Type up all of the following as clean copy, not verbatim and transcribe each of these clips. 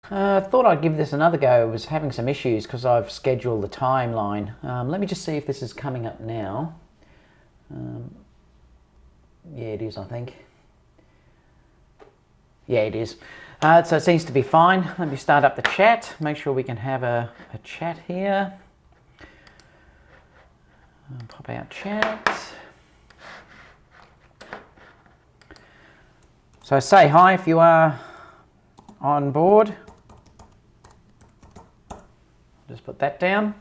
Thought I'd give this another go. I was having some issues because I've scheduled the timeline. Let me just see if this is coming up now. Yeah, it is, I think. Yeah, it is. So it seems to be fine. Let me start up the chat. Make sure we can have a chat here. Pop out chat. So say hi if you are on board. Just put that down.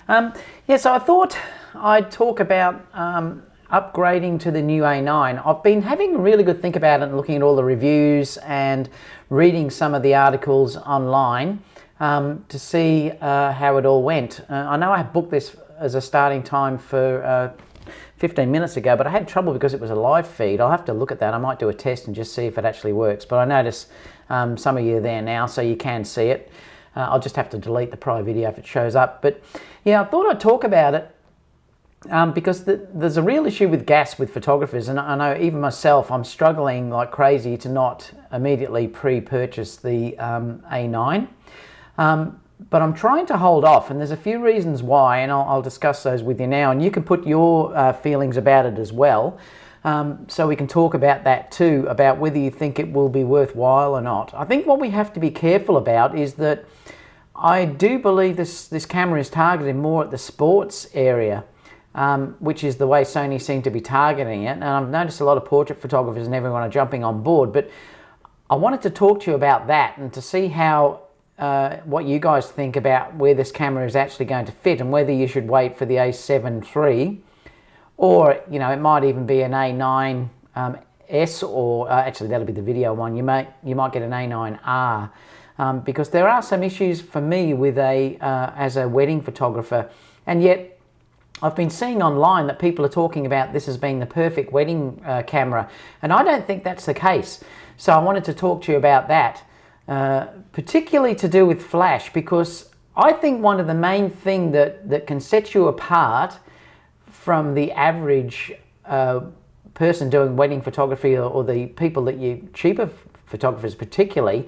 Yeah, so I thought I'd talk about upgrading to the new A9. I've been having a really good think about it and looking at all the reviews and reading some of the articles online to see how it all went. I know I booked this as a starting time for 15 minutes ago, but I had trouble because it was a live feed. I'll have to look at that. I might do a test and just see if it actually works. But I notice some of you are there now, so you can see it. I'll just have to delete the prior video if it shows up. But yeah, I thought I'd talk about it because there's a real issue with gas with photographers, and I know even myself, I'm struggling like crazy to not immediately pre-purchase the A9. But I'm trying to hold off, and there's a few reasons why, and I'll discuss those with you now, and you can put your feelings about it as well. So we can talk about that too, about whether you think it will be worthwhile or not. I think what we have to be careful about is that I do believe this camera is targeted more at the sports area, which is the way Sony seem to be targeting it. And I've noticed a lot of portrait photographers and everyone are jumping on board, but I wanted to talk to you about that and to see how what you guys think about where this camera is actually going to fit and whether you should wait for the A7III, or you know, it might even be an A9 S, or actually that'll be the video one. You might get an A9R, because there are some issues for me with as a wedding photographer, and yet I've been seeing online that people are talking about this as being the perfect wedding camera, and I don't think that's the case. So I wanted to talk to you about that, particularly to do with flash, because I think one of the main things that can set you apart from the average person doing wedding photography, or the people that cheaper photographers particularly,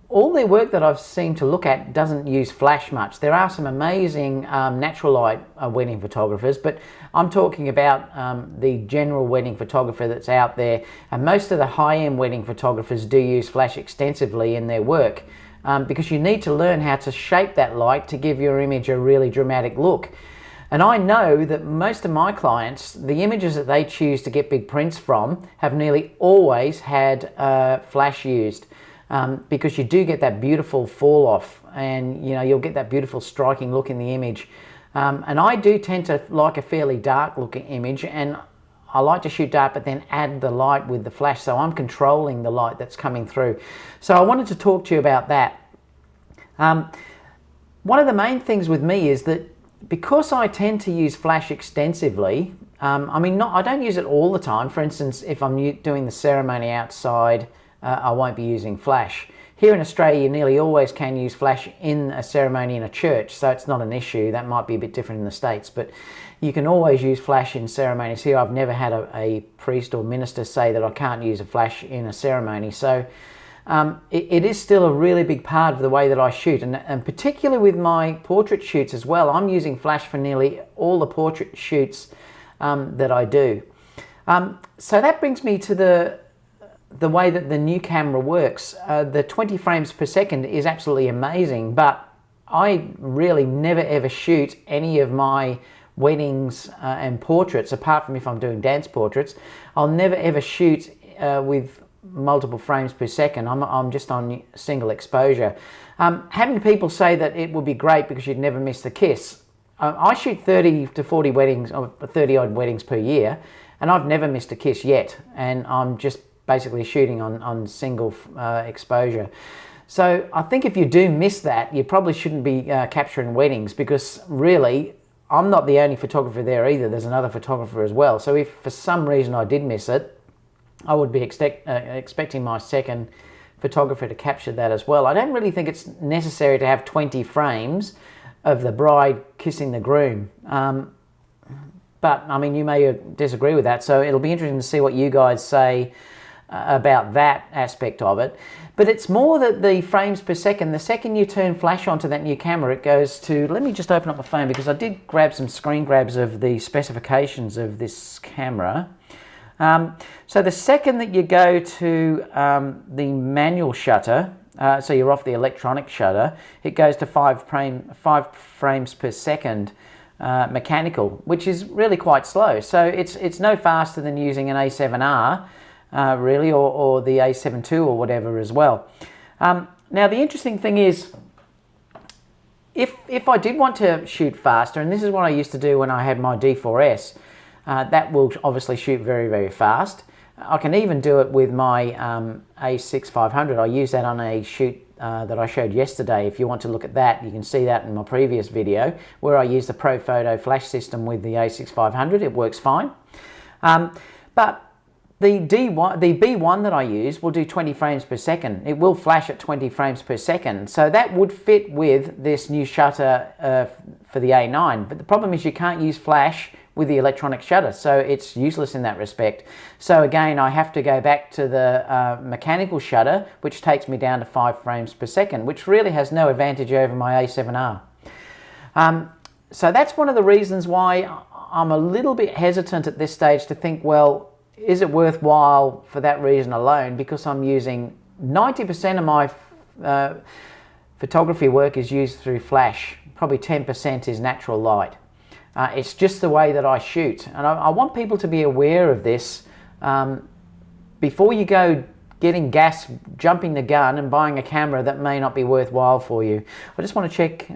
all their work that I've seen to look at doesn't use flash much. There are some amazing natural light wedding photographers, but I'm talking about the general wedding photographer that's out there, and most of the high-end wedding photographers do use flash extensively in their work, because you need to learn how to shape that light to give your image a really dramatic look. And I know that most of my clients, the images that they choose to get big prints from have nearly always had flash used, because you do get that beautiful fall off, and you know, you'll get that beautiful striking look in the image. And I do tend to like a fairly dark looking image, and I like to shoot dark but then add the light with the flash, so I'm controlling the light that's coming through. So I wanted to talk to you about that. One of the main things with me is that because I tend to use flash extensively, I mean, I don't use it all the time. For instance, if I'm doing the ceremony outside, I won't be using flash. Here in Australia, you nearly always can use flash in a ceremony in a church, so it's not an issue. That might be a bit different in the States, but you can always use flash in ceremonies. Here, I've never had a priest or minister say that I can't use a flash in a ceremony. So it is still a really big part of the way that I shoot, and particularly with my portrait shoots as well. I'm using flash for nearly all the portrait shoots that I do. So that brings me to the way that the new camera works. The 20 frames per second is absolutely amazing, but I really never ever shoot any of my weddings and portraits, apart from if I'm doing dance portraits. I'll never ever shoot with multiple frames per second. I'm just on single exposure. Having people say that it would be great because you'd never miss the kiss. I shoot 30 to 40 weddings, or 30 odd weddings per year, and I've never missed a kiss yet, and I'm just basically shooting on single exposure. So I think if you do miss that, you probably shouldn't be capturing weddings, because really I'm not the only photographer there either. There's another photographer as well. So if for some reason I did miss it, I would be expecting my second photographer to capture that as well. I don't really think it's necessary to have 20 frames of the bride kissing the groom. But I mean, you may disagree with that, so it'll be interesting to see what you guys say about that aspect of it. But it's more that the frames per second, the second you turn flash onto that new camera, it goes to, let me just open up my phone because I did grab some screen grabs of the specifications of this camera. So the second that you go to the manual shutter, so you're off the electronic shutter, it goes to 5 frames per second mechanical, which is really quite slow. So it's no faster than using an A7R really, or the A7II or whatever as well. Now the interesting thing is, if I did want to shoot faster, and this is what I used to do when I had my D4S, that will obviously shoot very, very fast. I can even do it with my A6500. I use that on a shoot that I showed yesterday. If you want to look at that, you can see that in my previous video where I use the Profoto flash system with the A6500. It works fine. But the B1 that I use will do 20 frames per second. It will flash at 20 frames per second. So that would fit with this new shutter for the A9. But the problem is you can't use flash with the electronic shutter, so it's useless in that respect. So again, I have to go back to the mechanical shutter, which takes me down to 5 frames per second, which really has no advantage over my A7R. So that's one of the reasons why I'm a little bit hesitant at this stage to think, well, is it worthwhile for that reason alone? Because I'm using 90% of my photography work is used through flash, probably 10% is natural light. It's just the way that I shoot, and I want people to be aware of this before you go getting gas, jumping the gun and buying a camera that may not be worthwhile for you. I just want to check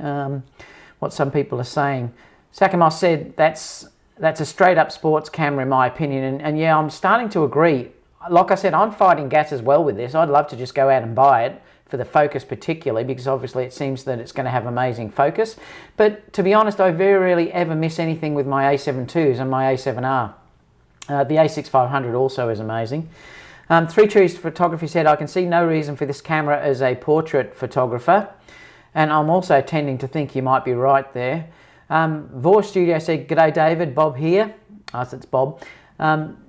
what some people are saying. Sakamos said that's a straight up sports camera in my opinion, and yeah, I'm starting to agree. Like I said, I'm fighting gas as well with this. I'd love to just go out and buy it, for the focus particularly, because obviously it seems that it's going to have amazing focus. But to be honest, I very rarely ever miss anything with my A7IIs and my A7R. The A6500 also is amazing. Three Trees Photography said, I can see no reason for this camera as a portrait photographer. And I'm also tending to think you might be right there. Vor Studio said, G'day David, Bob here. So it's Bob.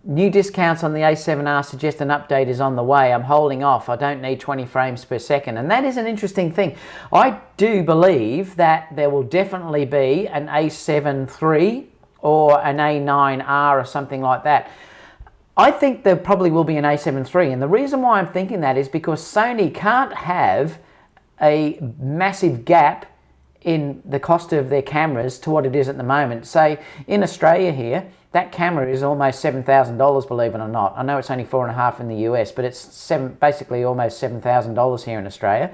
New discounts on the A7R suggest an update is on the way. I'm holding off. I don't need 20 frames per second. And that is an interesting thing. I do believe that there will definitely be an A7III or an A9R or something like that. I think there probably will be an A7III. And the reason why I'm thinking that is because Sony can't have a massive gap in the cost of their cameras to what it is at the moment. Say in Australia here, that camera is almost $7,000, believe it or not. I know it's only $4,500 in the US, but it's basically almost $7,000 here in Australia.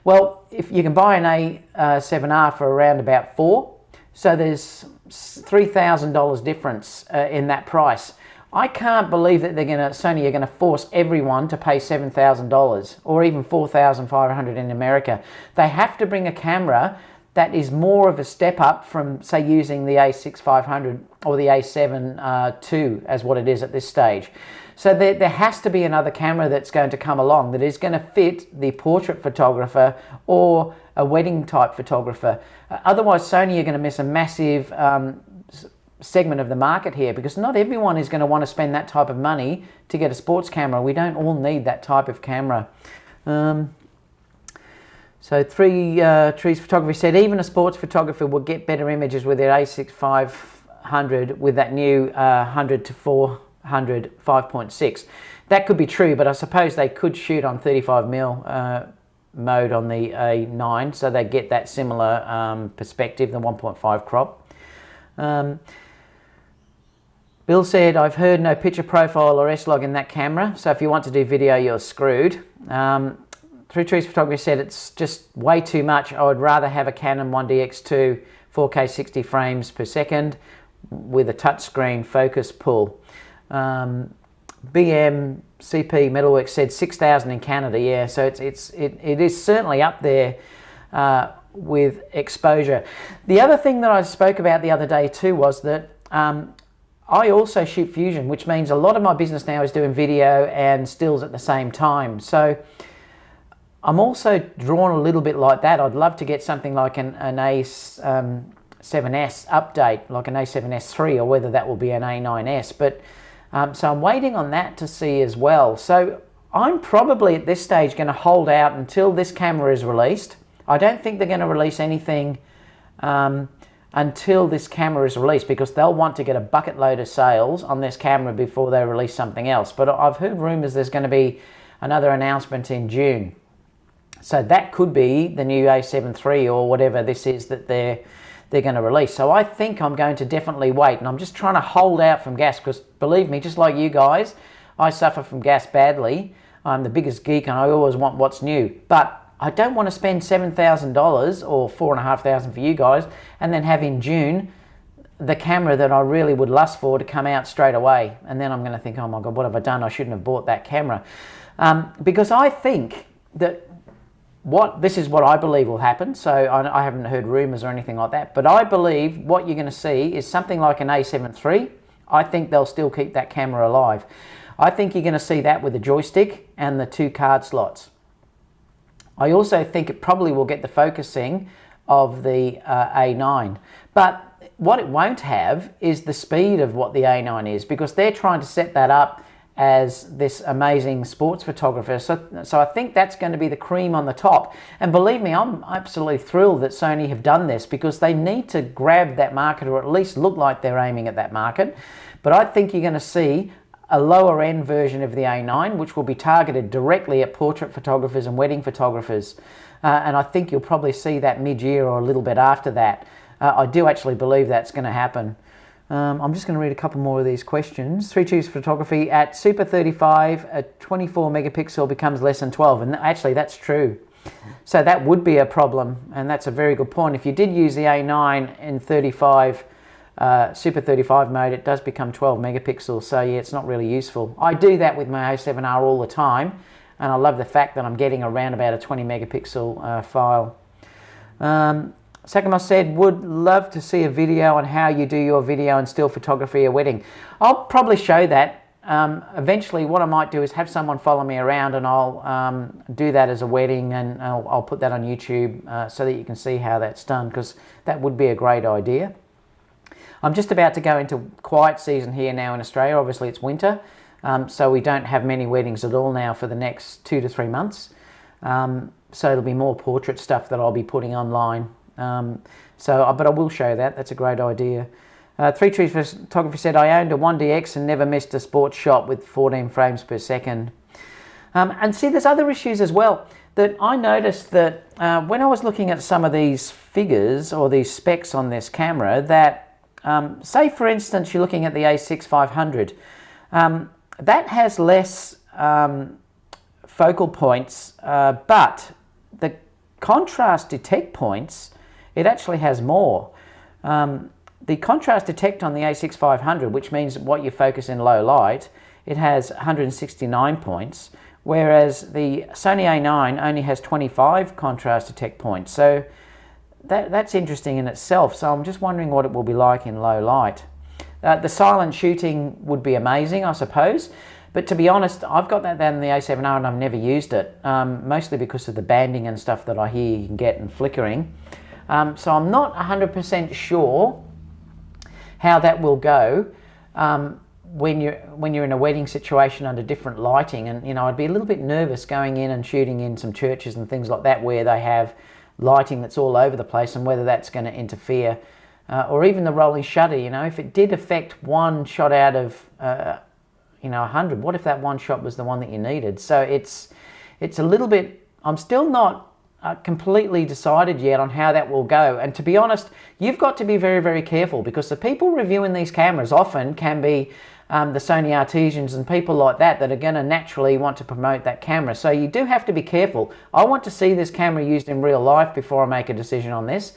Well, if you can buy an A7R for around about $4,000, so there's $3,000 difference in that price. I can't believe that Sony are going to force everyone to pay $7,000 or even $4,500 in America. They have to bring a camera that is more of a step up from, say, using the A6500 or the A7II as what it is at this stage. So there has to be another camera that's going to come along that is going to fit the portrait photographer or a wedding type photographer. Otherwise, Sony are going to miss a massive segment of the market here, because not everyone is going to want to spend that type of money to get a sports camera. We don't all need that type of camera. So Three Trees Photography said, even a sports photographer will get better images with their A6500 with that new 100 to 400 5.6. That could be true, but I suppose they could shoot on 35mm mode on the A9, so they get that similar perspective, the 1.5 crop. Bill said, I've heard no picture profile or S-Log in that camera, so if you want to do video, you're screwed. Three Trees Photography said it's just way too much. I would rather have a Canon 1DX2 4K 60 frames per second with a touchscreen focus pull. BM CP Metalworks said 6,000 in Canada. Yeah, so it is certainly up there with exposure. The other thing that I spoke about the other day too was that I also shoot Fusion, which means a lot of my business now is doing video and stills at the same time. So I'm also drawn a little bit like that. I'd love to get something like an A7S update, like an A7S III, or whether that will be an A9S. But So I'm waiting on that to see as well. So I'm probably at this stage going to hold out until this camera is released. I don't think they're going to release anything until this camera is released, because they'll want to get a bucket load of sales on this camera before they release something else. But I've heard rumors there's going to be another announcement in June. So that could be the new A7III or whatever this is that they're going to release. So I think I'm going to definitely wait, and I'm just trying to hold out from gas, because believe me, just like you guys, I suffer from gas badly. I'm the biggest geek and I always want what's new. But I don't want to spend $7,000 or $4,500 for you guys and then have in June the camera that I really would lust for to come out straight away. And then I'm going to think, oh my God, what have I done? I shouldn't have bought that camera. Because I think that this is what I believe will happen. So I haven't heard rumors or anything like that, but I believe what you're going to see is something like an A7 III. I think they'll still keep that camera alive. I think you're going to see that with the joystick and the 2 card slots. I also think it probably will get the focusing of the A9, but what it won't have is the speed of what the A9 is, because they're trying to set that up as this amazing sports photographer. So I think that's going to be the cream on the top. And believe me, I'm absolutely thrilled that Sony have done this, because they need to grab that market, or at least look like they're aiming at that market. But I think you're going to see a lower end version of the A9, which will be targeted directly at portrait photographers and wedding photographers. And I think you'll probably see that mid-year or a little bit after that. I do actually believe that's going to happen. I'm just going to read a couple more of these questions. 3 Choose Photography, at Super 35, a 24 megapixel becomes less than 12. And actually that's true. So that would be a problem, and that's a very good point. If you did use the A9 in 35, Super 35 mode, it does become 12 megapixels. So yeah, it's not really useful. I do that with my A7R all the time, and I love the fact that I'm getting around about a 20 megapixel file. Sakama said, would love to see a video on how you do your video and still photography at a wedding. I'll probably show that. Eventually what I might do is have someone follow me around, and I'll do that as a wedding, and I'll put that on YouTube so that you can see how that's done, because that would be a great idea. I'm just about to go into quiet season here now in Australia. Obviously it's winter, so we don't have many weddings at all now for the next 2 to 3 months. So it'll be more portrait stuff that I'll be putting online. But I will show that. That's a great idea. 3 Trees Photography said, I owned a 1DX and never missed a sports shot with 14 frames per second. And see, there's other issues as well. That I noticed that when I was looking at some of these figures or these specs on this camera, that say for instance you're looking at the A6500, that has less focal points, but the contrast detect points, it actually has more. The contrast detect on the A6500, which means what you focus in low light, it has 169 points, whereas the Sony A9 only has 25 contrast detect points. So that's interesting in itself. So I'm just wondering what it will be like in low light. The silent shooting would be amazing, I suppose. But to be honest, I've got that in the A7R and I've never used it, mostly because of the banding and stuff that I hear you can get and flickering. So I'm not 100% sure how that will go when you're in a wedding situation under different lighting. And you know, I'd be a little bit nervous going in and shooting in some churches and things like that where they have lighting that's all over the place, and whether that's going to interfere, or even the rolling shutter. You know, if it did affect one shot out of 100, what if that one shot was the one that you needed? So it's a little bit, I'm still not completely decided yet on how that will go. And to be honest, you've got to be very, very careful, because the people reviewing these cameras often can be the Sony artisans and people like that are going to naturally want to promote that camera. So you do have to be careful. I want to see this camera used in real life before I make a decision on this.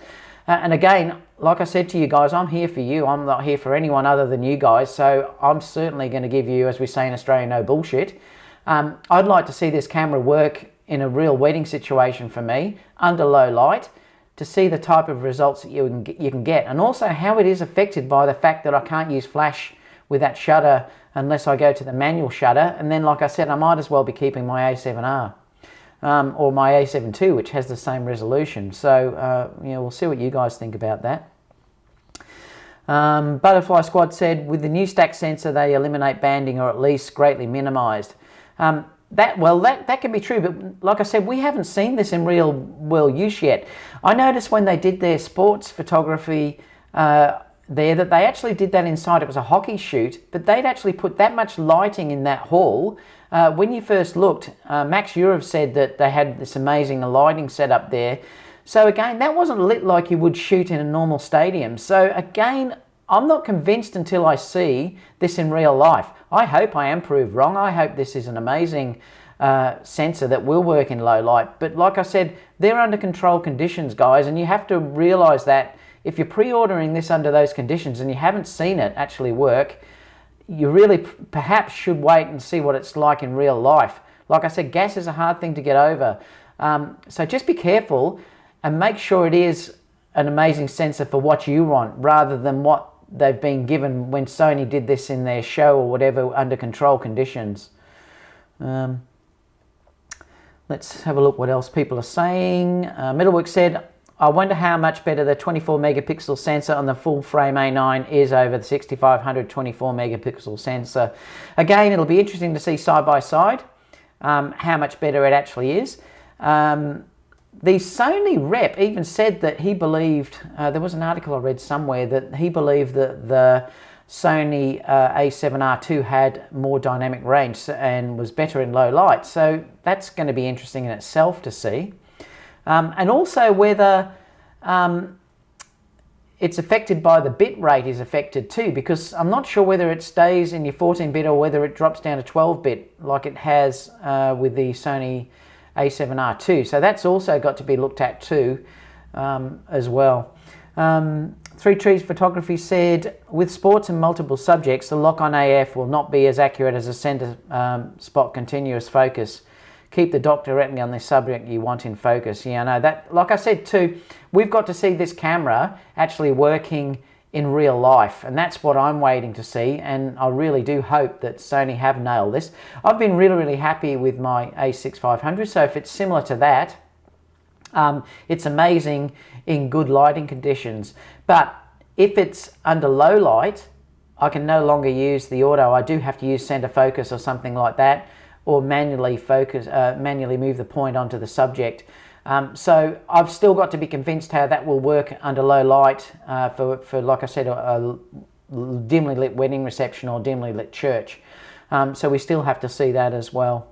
And again, like I said to you guys, I'm here for you. I'm not here for anyone other than you guys. So I'm certainly going to give you, as we say in Australia, no bullshit. I'd like to see this camera work in a real wedding situation for me under low light, to see the type of results that you can get, and also how it is affected by the fact that I can't use flash with that shutter unless I go to the manual shutter. And then, like I said, I might as well be keeping my A7R or my A7 II, which has the same resolution. So we'll see what you guys think about that. Butterfly Squad said, with the new stack sensor, they eliminate banding or at least greatly minimized. That can be true, but like I said, we haven't seen this in real world use yet. I noticed when they did their sports photography there that they actually did that inside. It was a hockey shoot, but they'd actually put that much lighting in that hall. When you first looked, Max Urov said that they had this amazing lighting set up there. So again, that wasn't lit like you would shoot in a normal stadium. So again, I'm not convinced until I see this in real life. I hope I am proved wrong. I hope this is an amazing sensor that will work in low light. But like I said, they're under controlled conditions, guys, and you have to realize that if you're pre-ordering this under those conditions and you haven't seen it actually work, you really perhaps should wait and see what it's like in real life. Like I said, gas is a hard thing to get over. So just be careful and make sure it is an amazing sensor for what you want rather than what they've been given when Sony did this in their show or whatever under controlled conditions. Let's have a look what else people are saying. Middlework said, I wonder how much better the 24 megapixel sensor on the full frame A9 is over the 6500 24 megapixel sensor. Again, it'll be interesting to see side by side how much better it actually is. The Sony rep even said that he believed, there was an article I read somewhere, that he believed that the Sony A7R II had more dynamic range and was better in low light. So that's going to be interesting in itself to see. And also whether it's affected by the bit rate is affected too, because I'm not sure whether it stays in your 14-bit or whether it drops down to 12-bit like it has with the Sony A7R II. So that's also got to be looked at too as well. Three Trees Photography said, with sports and multiple subjects, the lock-on AF will not be as accurate as a center spot continuous focus. Keep the dot directly on the subject you want in focus. Yeah, I know that, like I said too, we've got to see this camera actually working in real life, and that's what I'm waiting to see, and I really do hope that Sony have nailed this. I've been really happy with my A6500, so if it's similar to that, it's amazing in good lighting conditions. But if it's under low light, I can no longer use the auto. I do have to use center focus or something like that, or manually focus, manually move the point onto the subject. So I've still got to be convinced how that will work under low light for like I said, a dimly lit wedding reception or dimly lit church. So we still have to see that as well.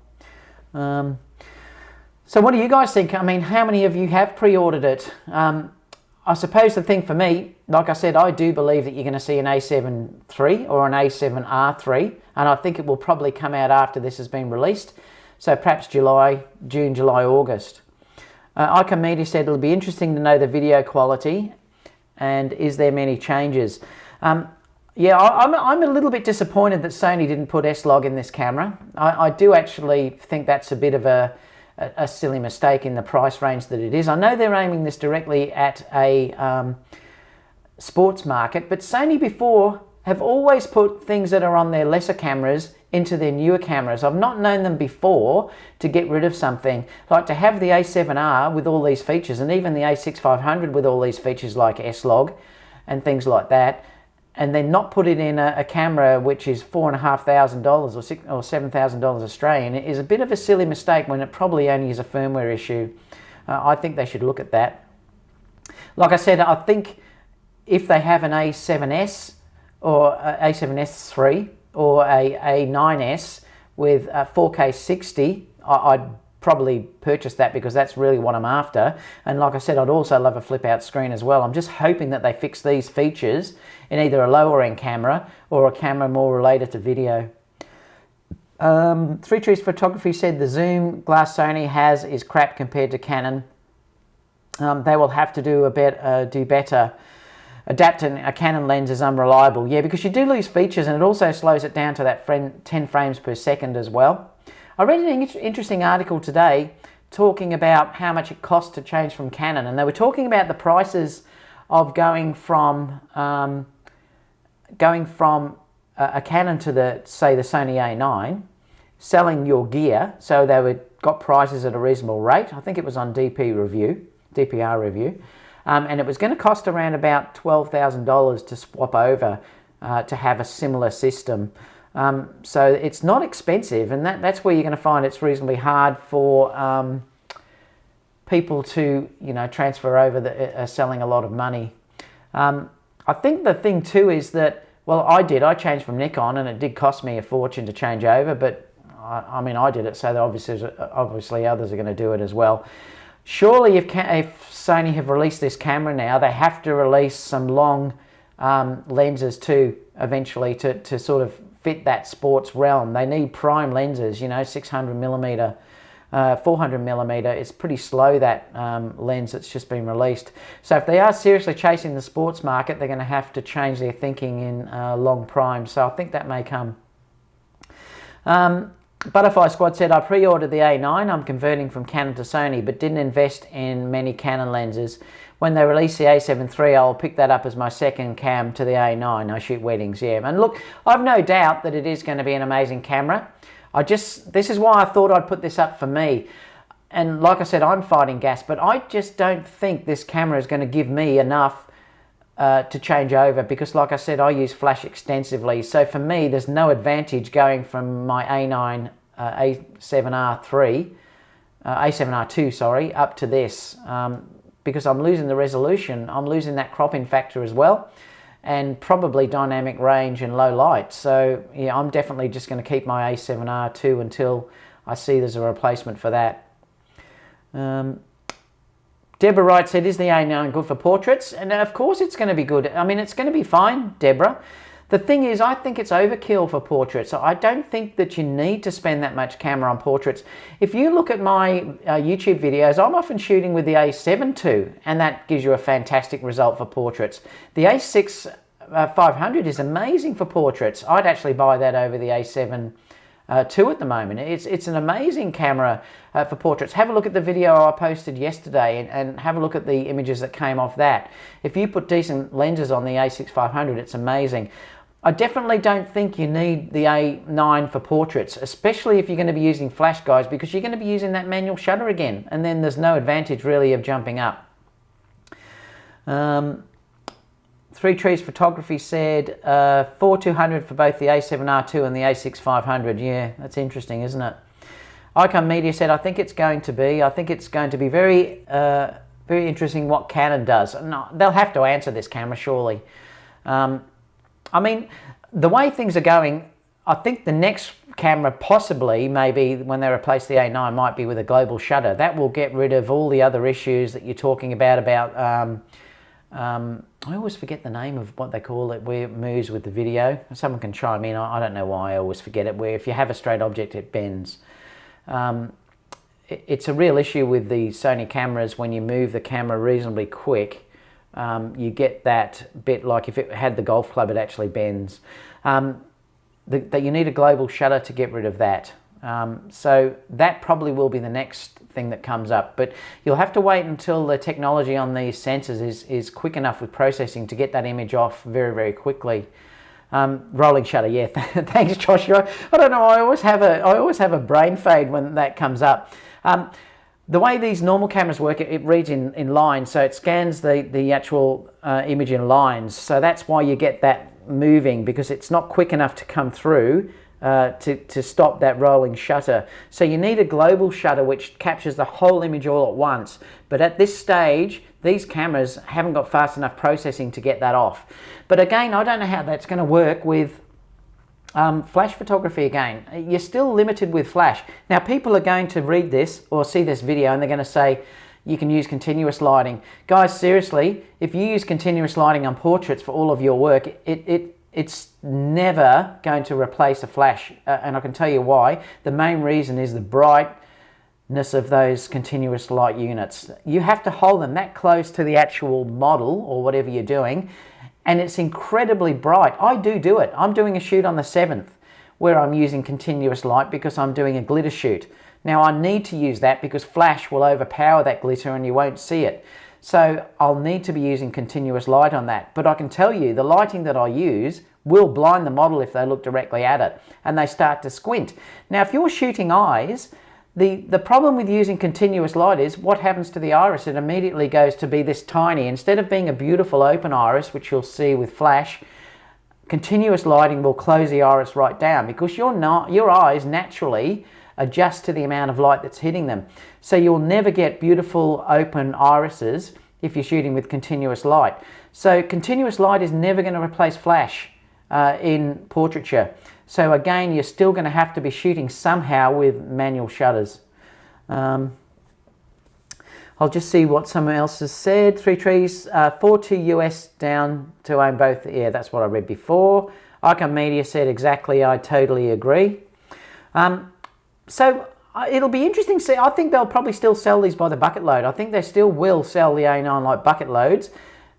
So what do you guys think? I mean, how many of you have pre-ordered it? I suppose the thing for me, like I said, I do believe that you're going to see an A7III or an A7R3, and I think it will probably come out after this has been released. So perhaps June, July, August. Icomedia said it'll be interesting to know the video quality and is there many changes. Yeah, I'm a little bit disappointed that Sony didn't put S-Log in this camera. I do actually think that's a bit of a silly mistake in the price range that it is. I know they're aiming this directly at a sports market, but Sony before have always put things that are on their lesser cameras into their newer cameras. I've not known them before to get rid of something. Like to have the A7R with all these features, and even the A6500 with all these features like S-Log and things like that, and then not put it in a camera which is $4,500 or $7,000 Australian is a bit of a silly mistake when it probably only is a firmware issue. I think they should look at that. Like I said, I think if they have an A7S or A7S III or a A9S with 4K 60, I'd probably purchase that because that's really what I'm after. And like I said, I'd also love a flip out screen as well. I'm just hoping that they fix these features in either a lower end camera or a camera more related to video. Three Trees Photography said the zoom glass Sony has is crap compared to Canon. They will have to do better. Adapting a Canon lens is unreliable. Yeah, because you do lose features and it also slows it down to that 10 frames per second as well. I read an interesting article today talking about how much it costs to change from Canon, and they were talking about the prices of going from a Canon to say the Sony A9, selling your gear. So they got prices at a reasonable rate. I think it was on DPR review. and it was going to cost around about $12,000 to swap over to have a similar system. So it's not expensive, and that's where you're going to find it's reasonably hard for people to, you know, transfer over that are selling a lot of money. I think the thing too is that, well, I changed from Nikon, and it did cost me a fortune to change over, but I mean, I did it, so that obviously others are going to do it as well. Surely if Sony have released this camera now, they have to release some long lenses too, eventually, to sort of fit that sports realm. They need prime lenses, you know, 600mm, 400mm. It's pretty slow, that lens that's just been released. So if they are seriously chasing the sports market, they're going to have to change their thinking in long prime. So I think that may come. Butterfly Squad said, I pre-ordered the A9. I'm converting from Canon to Sony, but didn't invest in many Canon lenses. When they release the A7III, I'll pick that up as my second cam to the A9. I shoot weddings, yeah. And look, I've no doubt that it is going to be an amazing camera. This is why I thought I'd put this up for me. And like I said, I'm fighting gas, but I just don't think this camera is going to give me enough to change over, because like I said, I use flash extensively. So for me, there's no advantage going from my A9 A7R2, sorry, up to this, because I'm losing the resolution, I'm losing that cropping factor as well, and probably dynamic range and low light. So yeah, I'm definitely just going to keep my A7R2 until I see there's a replacement for that. Deborah Wright said, is the A9 good for portraits? And of course it's going to be good. I mean, it's going to be fine, Deborah. The thing is, I think it's overkill for portraits. I don't think that you need to spend that much camera on portraits. If you look at my YouTube videos, I'm often shooting with the a7II, and that gives you a fantastic result for portraits. The a6 is amazing for portraits. I'd actually buy that over the a7 II at the moment. It's an amazing camera for portraits. Have a look at the video I posted yesterday, and have a look at the images that came off that. If you put decent lenses on the a6 500, it's amazing. I definitely don't think you need the A9 for portraits, especially if you're going to be using flash, guys, because you're going to be using that manual shutter again, and then there's no advantage really of jumping up. Three Trees Photography said 4200 for both the A7R2 and the a6 500. Yeah, that's interesting, isn't it? Icon Media said, I think it's going to be very very interesting what Canon does. No, they'll have to answer this camera, surely. I mean, the way things are going, I think the next camera possibly, maybe when they replace the A9, might be with a global shutter. That will get rid of all the other issues that you're talking about I always forget the name of what they call it, where it moves with the video. Someone can chime in. I don't know why I always forget it, where if you have a straight object, it bends. It's a real issue with the Sony cameras. When you move the camera reasonably quick, you get that bit, like if it had the golf club, it actually bends. That you need a global shutter to get rid of that. So that probably will be the next thing that comes up, but you'll have to wait until the technology on these sensors is quick enough with processing to get that image off very, very quickly. Rolling shutter, yeah. Thanks, Joshua. I don't know, I always have a brain fade when that comes up. The way these normal cameras work, it reads in lines, so it scans the actual image in lines. So that's why you get that moving, because it's not quick enough to come through to stop that rolling shutter. So you need a global shutter which captures the whole image all at once. But at this stage, these cameras haven't got fast enough processing to get that off. But again, I don't know how that's going to work with flash photography again. You're still limited with flash. Now people are going to read this or see this video and they're going to say, you can use continuous lighting. Guys, seriously, if you use continuous lighting on portraits for all of your work, it's never going to replace a flash. And I can tell you why. The main reason is the brightness of those continuous light units. You have to hold them that close to the actual model or whatever you're doing, and it's incredibly bright. I do it. I'm doing a shoot on the 7th where I'm using continuous light because I'm doing a glitter shoot. Now I need to use that because flash will overpower that glitter and you won't see it. So I'll need to be using continuous light on that. But I can tell you the lighting that I use will blind the model if they look directly at it and they start to squint. Now if you're shooting eyes, The problem with using continuous light is what happens to the iris. It immediately goes to be this tiny. Instead of being a beautiful open iris, which you'll see with flash, continuous lighting will close the iris right down because your eyes naturally adjust to the amount of light that's hitting them. So you'll never get beautiful open irises if you're shooting with continuous light. So continuous light is never going to replace flash in portraiture. So again, you're still going to have to be shooting somehow with manual shutters. I'll just see what someone else has said. 3 trees, 42 US down to own both. Yeah, that's what I read before. Icon Media said exactly, I totally agree. So it'll be interesting to see. I think they'll probably still sell these by the bucket load. I think they still will sell the A9 like bucket loads.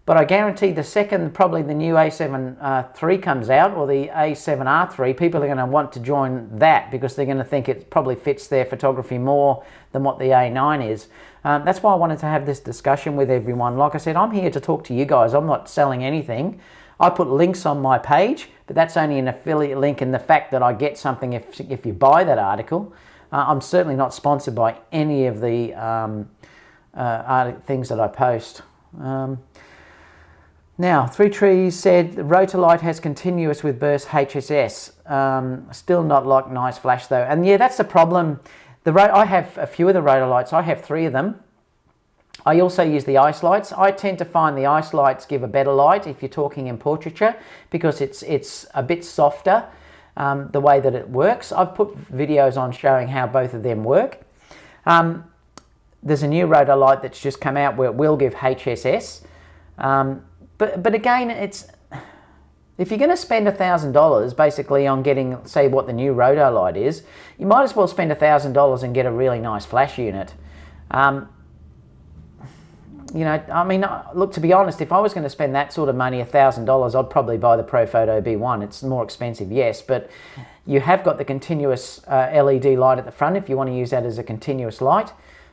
But I guarantee the second probably the new a7III comes out, or the a7R3, people are going to want to join that because they're going to think it probably fits their photography more than what the A9 is. That's why I wanted to have this discussion with everyone. Like I said, I'm here to talk to you guys. I'm not selling anything. I put links on my page, but that's only an affiliate link in the fact that I get something if you buy that article. I'm certainly not sponsored by any of the things that I post. Now, 3 Trees said the Rotolight has continuous with burst HSS. Still not like nice flash though. And yeah, that's the problem. I have a few of the Rotolights. I have 3 of them. I also use the ice lights. I tend to find the ice lights give a better light if you're talking in portraiture because it's a bit softer the way that it works. I've put videos on showing how both of them work. There's a new Rotolight that's just come out where it will give HSS. But again, if you're going to spend $1,000 basically on getting, say, what the new Rotolight is, you might as well spend $1,000 and get a really nice flash unit. You know, I mean, look, to be honest, if I was going to spend that sort of money, $1,000, I'd probably buy the Profoto B1. It's more expensive, yes, but you have got the continuous LED light at the front if you want to use that as a continuous light.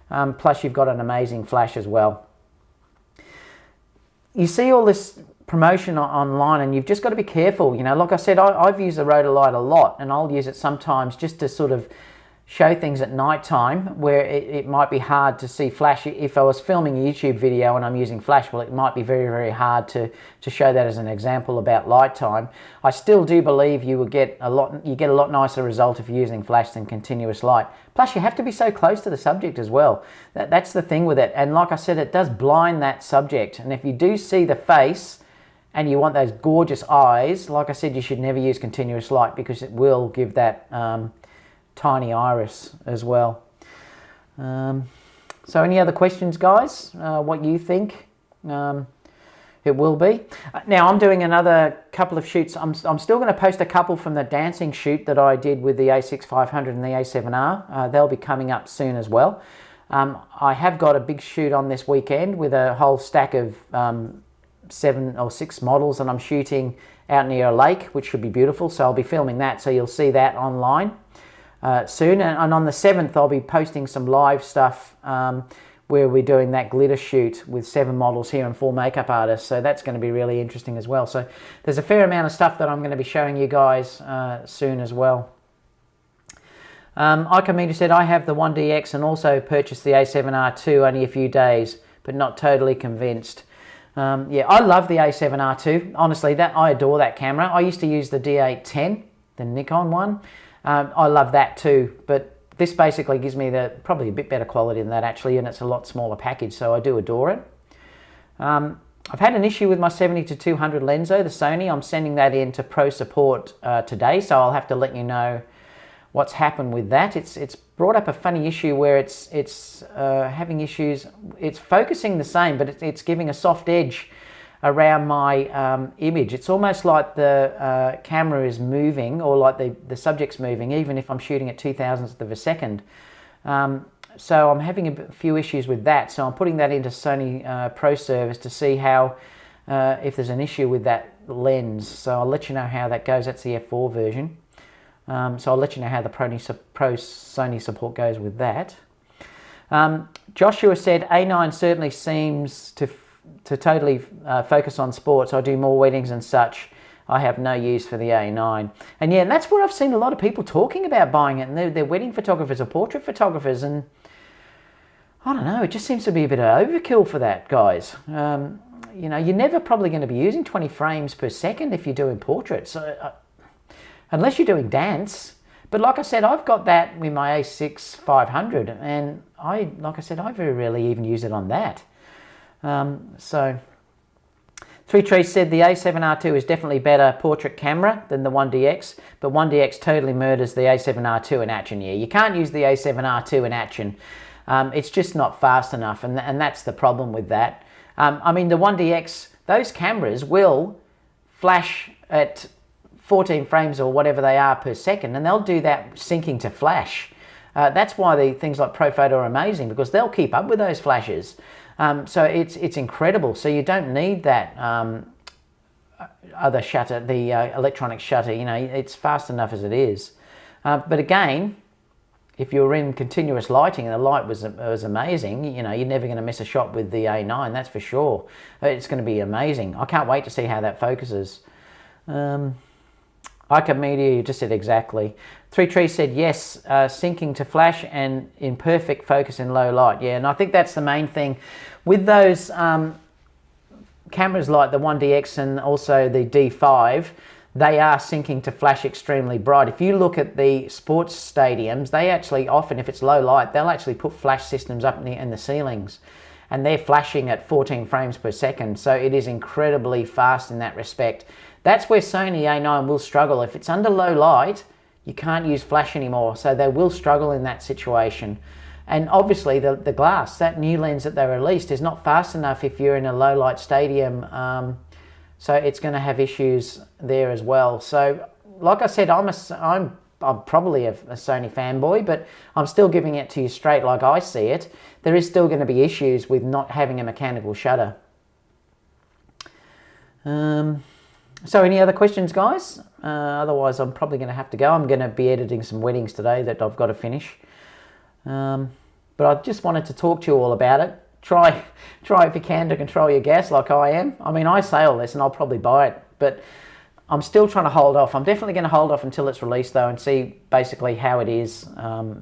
Plus, you've got an amazing flash as well. You see all this promotion online and you've just got to be careful. You know, like I said, I've used the Rotolight a lot and I'll use it sometimes just to sort of show things at night time where it might be hard to see flash. If I was filming a YouTube video and I'm using flash, well, it might be very, very hard to show that as an example about light time. I still do believe you get a lot nicer result if you're using flash than continuous light. Plus, you have to be so close to the subject as well. That's the thing with it. And like I said, it does blind that subject. And if you do see the face and you want those gorgeous eyes, like I said, you should never use continuous light because it will give that tiny iris as well. So any other questions, guys? What you think it will be? Now I'm doing another couple of shoots. I'm still going to post a couple from the dancing shoot that I did with the a6500 and the a7R. They'll be coming up soon as well. I have got a big shoot on this weekend with a whole stack of 7 or 6 models that I'm shooting out near a lake, which should be beautiful. So I'll be filming that, so you'll see that online soon. And on the 7th, I'll be posting some live stuff where we're doing that glitter shoot with 7 models here and 4 makeup artists. So that's going to be really interesting as well. So there's a fair amount of stuff that I'm going to be showing you guys soon as well. Icometa said, I have the 1DX and also purchased the A7R2 only a few days, but not totally convinced. Yeah, I love the A7R2. Honestly, I adore that camera. I used to use the D810, the Nikon one. I love that too, but this basically gives me probably a bit better quality than that actually, and it's a lot smaller package, so I do adore it. I've had an issue with my 70-200 Lenso, the Sony. I'm sending that in to pro support today, so I'll have to let you know what's happened with that. It's brought up a funny issue where it's having issues. It's focusing the same, but it's giving a soft edge around my image. It's almost like the camera is moving, or like the subject's moving, even if I'm shooting at 0.002 of a second. So I'm having a few issues with that. So I'm putting that into Sony Pro Service to see how if there's an issue with that lens. So I'll let you know how that goes. That's the F4 version. So I'll let you know how the Pro Sony support goes with that. Joshua said, A9 certainly seems to totally focus on sports. I do more weddings and such. I have no use for the A9. And yeah, and that's where I've seen a lot of people talking about buying it, and they're wedding photographers or portrait photographers, and I don't know, it just seems to be a bit of overkill for that, guys. You know, you're never probably going to be using 20 frames per second if you're doing portraits, unless you're doing dance. But like I said, I've got that with my A6 500, and like I said, I very rarely even use it on that. So 3Tree said the A7R II is definitely better portrait camera than the 1DX, but 1DX totally murders the A7R II in action. Yeah, you can't use the A7R II in action. It's just not fast enough, and that's the problem with that. I mean, the 1DX, those cameras will flash at 14 frames or whatever they are per second, and they'll do that syncing to flash. That's why the things like Profoto are amazing, because they'll keep up with those flashes. So it's incredible. So you don't need that other shutter, the electronic shutter. You know, it's fast enough as it is. But again, if you're in continuous lighting and the light was amazing, you know, you're never going to miss a shot with the A9, that's for sure. It's going to be amazing. I can't wait to see how that focuses. Ica Media, you just said exactly. 3Tree said yes, syncing to flash and in perfect focus in low light. Yeah, and I think that's the main thing. With those cameras like the 1DX and also the D5, they are syncing to flash extremely bright. If you look at the sports stadiums, they actually often, if it's low light, they'll actually put flash systems up in the ceilings, and they're flashing at 14 frames per second. So it is incredibly fast in that respect. That's where Sony A9 will struggle. If it's under low light, you can't use flash anymore. So they will struggle in that situation. And obviously the glass, that new lens that they released, is not fast enough if you're in a low light stadium. So it's going to have issues there as well. So like I said, I'm probably a Sony fanboy, but I'm still giving it to you straight like I see it. There is still going to be issues with not having a mechanical shutter. So any other questions, guys? Otherwise, I'm probably going to have to go. I'm going to be editing some weddings today that I've got to finish. But I just wanted to talk to you all about it. Try if you can to control your gas like I am. I mean, I say all this and I'll probably buy it, but I'm still trying to hold off. I'm definitely going to hold off until it's released though, and see basically how it is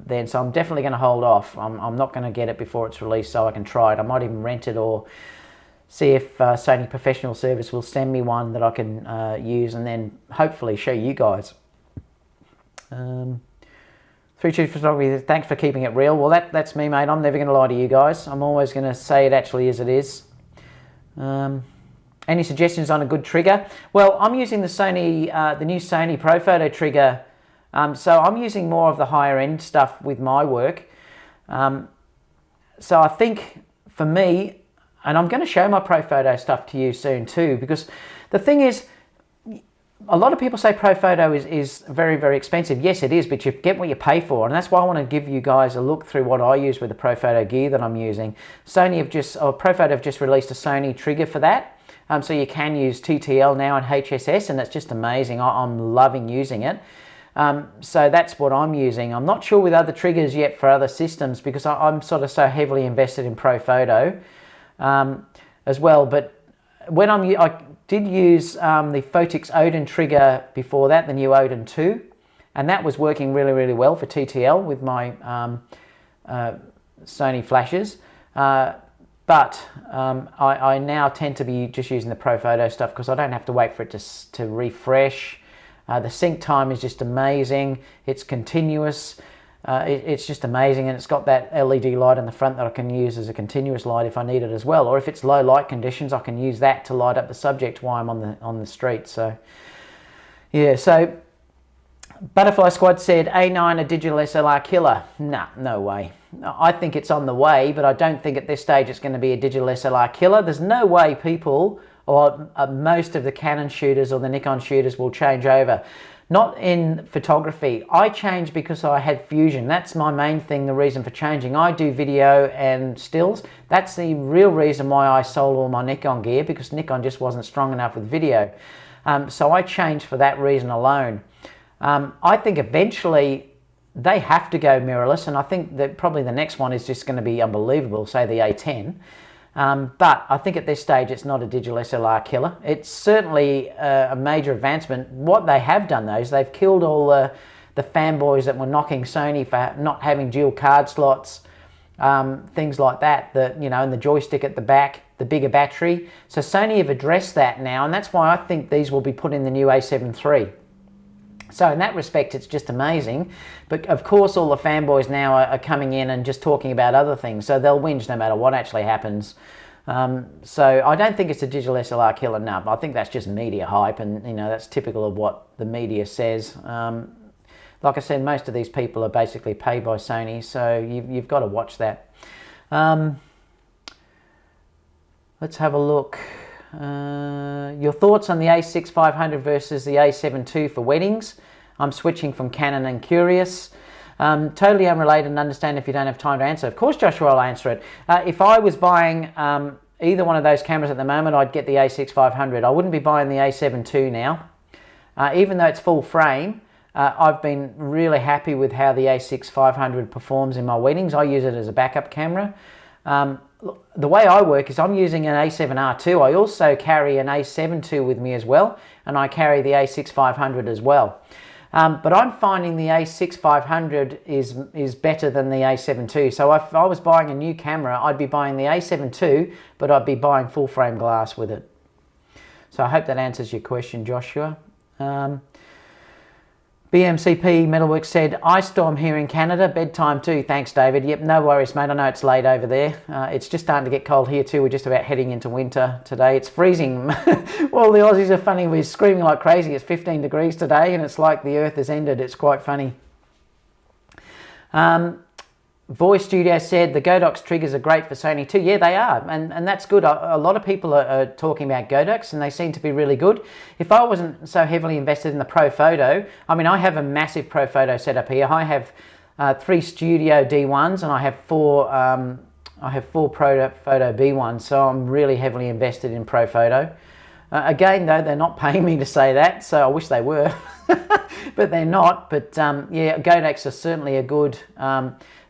then. So I'm definitely going to hold off. I'm not going to get it before it's released so I can try it. I might even rent it or see if Sony Professional Service will send me one that I can use, and then hopefully show you guys. 3Tree Photography, thanks for keeping it real. Well, that's me, mate. I'm never going to lie to you guys. I'm always going to say it actually as it is. Any suggestions on a good trigger? Well, I'm using the Sony, the new Sony Profoto trigger. So I'm using more of the higher end stuff with my work. So I think for me, and I'm going to show my Profoto stuff to you soon too, because the thing is, a lot of people say Profoto is very, very expensive. Yes, it is, but you get what you pay for. And that's why I want to give you guys a look through what I use with the Profoto gear that I'm using. Profoto have just released a Sony trigger for that. So you can use TTL now and HSS, and it's just amazing. I'm loving using it. So that's what I'm using. I'm not sure with other triggers yet for other systems, because I'm sort of so heavily invested in Profoto as well. But when I did use the Photix Odin trigger before that, the new Odin 2, and that was working really, really well for TTL with my Sony flashes. But I now tend to be just using the Profoto stuff because I don't have to wait for it to refresh. The sync time is just amazing. It's continuous. It's just amazing, and it's got that LED light in the front that I can use as a continuous light if I need it as well. Or if it's low light conditions, I can use that to light up the subject while I'm on the street. So yeah, so Butterfly Squad said A9 a digital SLR killer. Nah, no way. I think it's on the way, but I don't think at this stage it's going to be a digital SLR killer. There's no way people, or most of the Canon shooters or the Nikon shooters, will change over. Not in photography. I changed because I had Fusion. That's my main thing, the reason for changing. I do video and stills. That's the real reason why I sold all my Nikon gear, because Nikon just wasn't strong enough with video. So I changed for that reason alone. I think eventually they have to go mirrorless, and I think that probably the next one is just going to be unbelievable, say the A10. But I think at this stage it's not a digital SLR killer. It's certainly a major advancement. What they have done though is they've killed all the fanboys that were knocking Sony for not having dual card slots, things like that, and the joystick at the back, the bigger battery. So Sony have addressed that now, and that's why I think these will be put in the new a7III. So in that respect, it's just amazing. But of course, all the fanboys now are coming in and just talking about other things. So they'll whinge no matter what actually happens. So I don't think it's a digital SLR killer, no. I think that's just media hype, and that's typical of what the media says. Like I said, most of these people are basically paid by Sony, so you've got to watch that. Let's have a look. Your thoughts on the a6-500 versus the a7II for weddings? I'm switching from Canon and curious. Totally unrelated, and understand if you don't have time to answer. Of course, Joshua, I'll answer it. If I was buying either one of those cameras at the moment, I'd get the a6-500. I wouldn't be buying the a7II now. Even though it's full frame, I've been really happy with how the a6-500 performs in my weddings. I use it as a backup camera. The way I work is I'm using an a7R II. I also carry an a7 II with me as well, and I carry the a6-500 as well. But I'm finding the a6-500 is better than the a7 II. So if I was buying a new camera, I'd be buying the a7 II, but I'd be buying full frame glass with it. So I hope that answers your question, Joshua. BMCP Metalworks said, ice storm here in Canada, bedtime too. Thanks, David. Yep, no worries, mate. I know it's late over there. It's just starting to get cold here too. We're just about heading into winter today. It's freezing. Well, the Aussies are funny. We're screaming like crazy. It's 15 degrees today, and it's like the earth has ended. It's quite funny. Voice Studio said the Godox triggers are great for Sony too. Yeah, they are, and that's good. A lot of people are talking about Godox, and they seem to be really good. If I wasn't so heavily invested in the Profoto, I mean, I have a massive Profoto setup here. I have 3 Studio D1s, and I have 4 Profoto B1s, so I'm really heavily invested in Profoto. Again, though, they're not paying me to say that, so I wish they were, but they're not. But yeah, Godox is certainly a good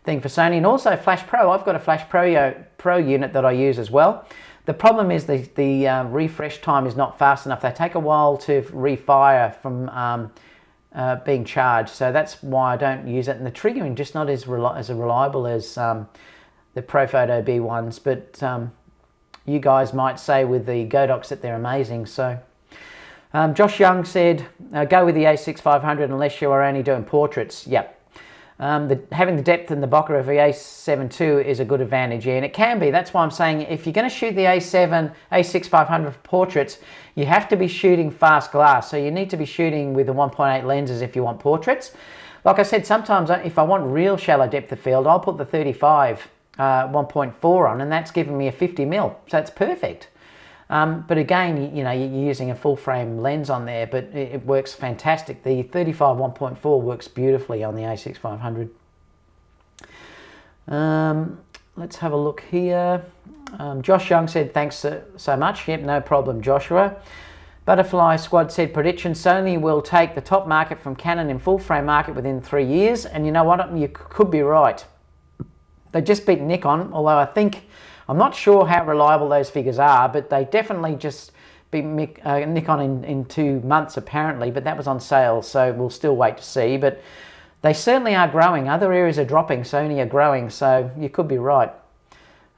thing for Sony, and also Flash Pro. I've got a Flash Pro unit that I use as well. The problem is the refresh time is not fast enough. They take a while to refire from being charged, so that's why I don't use it. And the triggering just not as reliable as the Profoto B1s, but you guys might say with the Godox that they're amazing. So Josh Young said, go with the a6-500 unless you are only doing portraits. Yep. Having the depth in the bokeh of the a7 II is a good advantage, yeah, and it can be. That's why I'm saying if you're going to shoot the a6-500 for portraits, you have to be shooting fast glass. So you need to be shooting with the 1.8 lenses if you want portraits. Like I said, sometimes if I want real shallow depth of field, I'll put the 35 1.4 on, and that's giving me a 50mm, so it's perfect. But again, you're using a full frame lens on there, but it works fantastic. The 35 1.4 works beautifully on the a6-500. Let's have a look here. Josh Young said, thanks so much. Yep, no problem, Joshua. Butterfly Squad said, prediction, Sony will take the top market from Canon in full frame market within 3 years. And you know what? You could be right. They just beat Nikon, although I'm not sure how reliable those figures are, but they definitely just beat Nikon in 2 months apparently, but that was on sale, so we'll still wait to see. But they certainly are growing. Other areas are dropping, Sony are growing, so you could be right.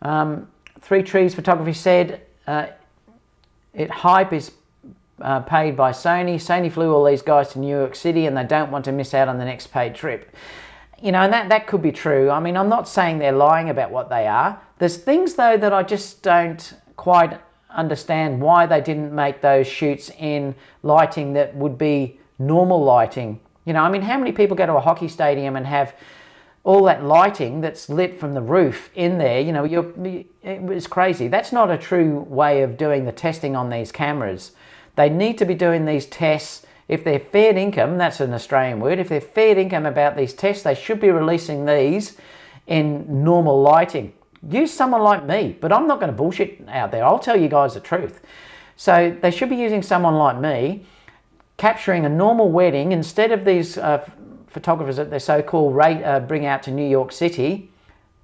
3 Trees Photography said, hype is paid by Sony. Sony flew all these guys to New York City and they don't want to miss out on the next paid trip. And that could be true. I mean, I'm not saying they're lying about what they are. There's things, though, that I just don't quite understand why they didn't make those shoots in lighting that would be normal lighting. I mean, how many people go to a hockey stadium and have all that lighting that's lit from the roof in there? It's crazy. That's not a true way of doing the testing on these cameras. They need to be doing these tests. If they're fair income, that's an Australian word, if they're fair income about these tests, they should be releasing these in normal lighting. Use someone like me, but I'm not going to bullshit out there. I'll tell you guys the truth. So they should be using someone like me, capturing a normal wedding instead of these photographers that they're so-called bring out to New York City.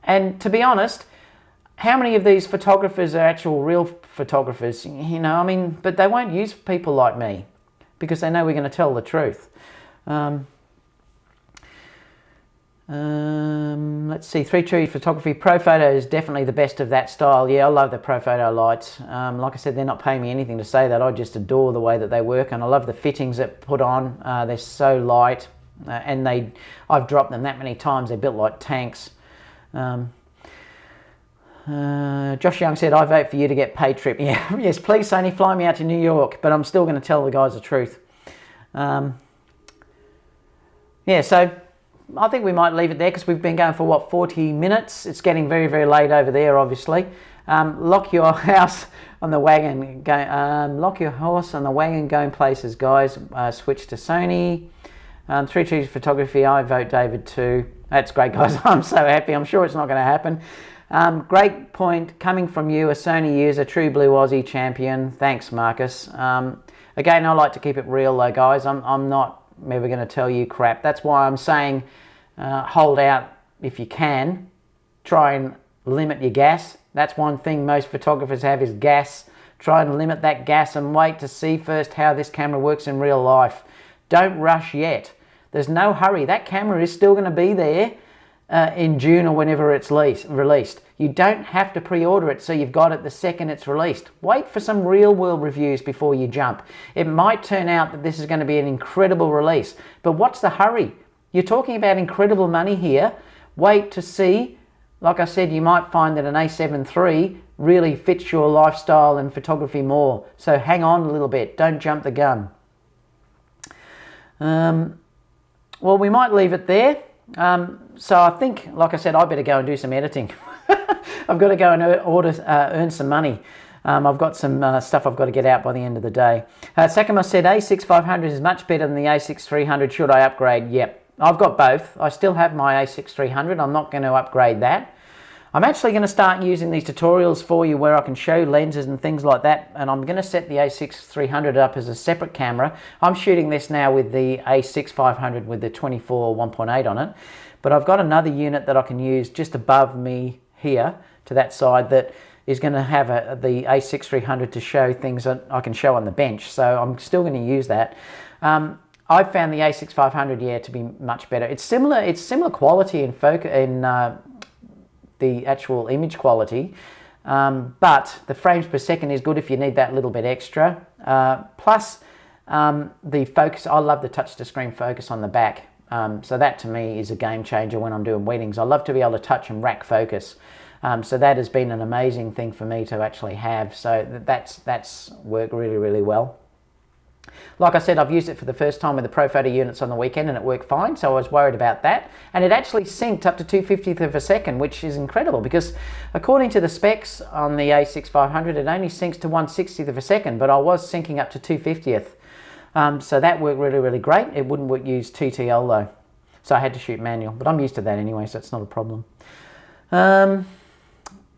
And to be honest, how many of these photographers are actual real photographers? You know, I mean, but they won't use people like me because they know we're going to tell the truth. Let's see, 3 photography. Profoto is definitely the best of that style. Yeah, I love the Profoto lights. Like I said, they're not paying me anything to say that. I just adore the way that they work, and I love the fittings that put on. They're so light, and I've dropped them that many times. They're built like tanks. Josh Young said, I vote for you to get paid trip. Yeah, yes, please, Sony, fly me out to New York, but I'm still going to tell the guys the truth. Yeah, so I think we might leave it there because we've been going for, what, 40 minutes? It's getting very, very late over there, obviously. Lock your house on the wagon. Lock your horse on the wagon going places, guys. Switch to Sony. 3 photography, I vote David too. That's great, guys. I'm so happy. I'm sure it's not going to happen. Great point coming from you, a Sony user, true blue Aussie champion. Thanks, Marcus. Again, I like to keep it real though, guys. I'm not ever going to tell you crap. That's why I'm saying hold out if you can. Try and limit your gas. That's one thing most photographers have is gas. Try and limit that gas and wait to see first how this camera works in real life. Don't rush yet. There's no hurry. That camera is still going to be there in June or whenever it's released. You don't have to pre-order it so you've got it the second it's released. Wait for some real world reviews before you jump. It might turn out that this is going to be an incredible release, but what's the hurry? You're talking about incredible money here. Wait to see. Like I said, you might find that an A7III really fits your lifestyle and photography more. So hang on a little bit. Don't jump the gun. Well, we might leave it there. So I think, like I said, I better go and do some editing. I've got to go and earn some money. I've got some stuff I've got to get out by the end of the day. Sakuma said, A6500 is much better than the A6300. Should I upgrade? Yep. I've got both. I still have my A6300. I'm not going to upgrade that. I'm actually going to start using these tutorials for you where I can show lenses and things like that, and I'm going to set the A6300 up as a separate camera. I'm shooting this now with the A6500 with the 24 1.8 on it, but I've got another unit that I can use just above me here to that side that is going to have the A6300 to show things that I can show on the bench, so I'm still going to use that. I've found the A6500, yeah, to be much better. It's similar quality in the actual image quality, but the frames per second is good if you need that little bit extra. Plus the focus, I love the touch to screen focus on the back. So that to me is a game changer when I'm doing weddings. I love to be able to touch and rack focus. So that has been an amazing thing for me to actually have. So that's worked really, really well. Like I said, I've used it for the first time with the Profoto units on the weekend and it worked fine, so I was worried about that. And it actually synced up to 2/50th of a second, which is incredible because according to the specs on the A6500, it only syncs to 1/60th of a second, but I was syncing up to 2/50th. So that worked really, really great. It wouldn't use TTL though, so I had to shoot manual, but I'm used to that anyway, so it's not a problem.